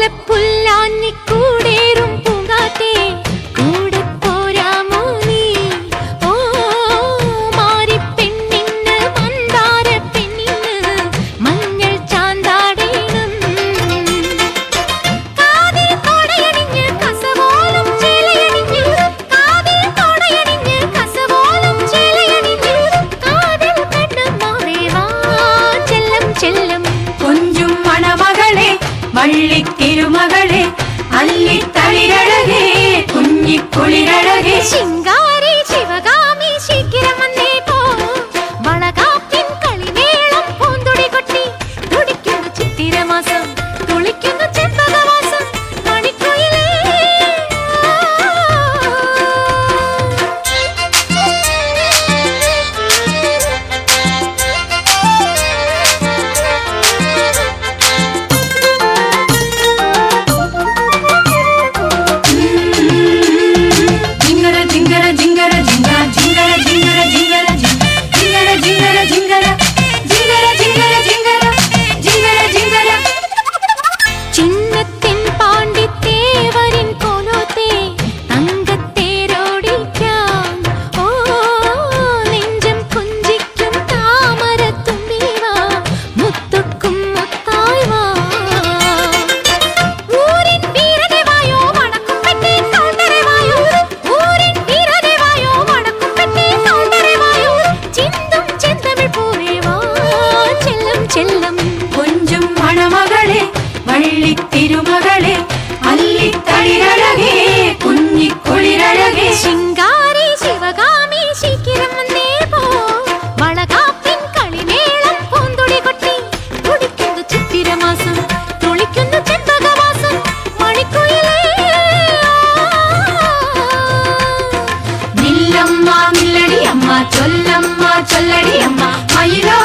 ഓലപ്പുല്ലാഞ്ഞിക്കൂടേറും പൂങ്കാറ്റേ കൂടെ പോരാമോ നീ? ഓ മാരിപ്പെണ്ണിന് മന്ദാര പെണ്ണിന് മഞ്ഞൾ ചാന്താടേണം. കാതിൽ കൊടയണിഞ്ഞ് കസവോലും ചേലയണിഞ്ഞ്, കാതിൽ കൊടയണിഞ്ഞ് കസവോലും ചേലയണിഞ്ഞ്, കാതിൽ കണ്ണമാവേ വാ ചെല്ലം ചെല്ലം. കൊഞ്ചും മണമകളെ വള്ളിത്തിരുമകളെ അല്ലിത്തളിരഴകേ കുഞ്ഞിക്കുളിരഴകേ ശിങ്കാരി ശിവകാമി ശീഘ്രം വന്നേ പോ. വളകാപ്പിൻ കളിമേളം പൂന്തുടി കൊട്ടി തുടിക്കുന്നു ചിത്തിരമാസം തുളിക്കുന്നു ചെമ്പകവാസം മണിക്കുയിലേ. ജിംഗര ജിംഗര ജിംഗ ജിംഗര ജിംഗര ജിംഗര ജിംഗര ജിംഗര ജിംഗര ജിംഗര ജിംഗര ജിംഗര ജിംഗര ജിംഗര. ചിന്നത്തിൻ പാണ്ടിത്തേവരിൻ കോലോത്തേ തങ്കത്തേരോടിക്കാം. ഓ നെഞ്ചം കുഞ്ചിക്കും താമരത്തുമ്പീവാ മുത്തൊക്കും മുത്തായി വാ. ഊരിൻ വീരദേവായോ വടക്കും പെട്ടി കൗണ്ടരവായോ, ഊരിൻ വീരദേവായോ വടക്കും പെട്ടി കൗണ്ടരവായോ, ചിന്തും ചെന്തമിഴ് പൂരേ വാ ചെല്ലം ചെല്ലം. കൊഞ്ചും മണമകളെ വള്ളിത്തിരുമകളെ അല്ലിത്തളിരഴകേ കുഞ്ഞിക്കുളിരഴകേ ശിങ്കാരി ശിവകാമി ശീഘ്രം വന്നേ പോ. വളകാപ്പിൻ കളിമേളം പൂന്തുടി കൊട്ടി തുടിക്കുന്നു ചിത്തിരമാസം തുളിക്കുന്നു ചെമ്പകവാസം മണിക്കുയിലേ. നില്ലമ്മ നില്ലടിയമ്മ ചൊല്ലമ്മ ചൊല്ലടിയമ്മ മയിലോ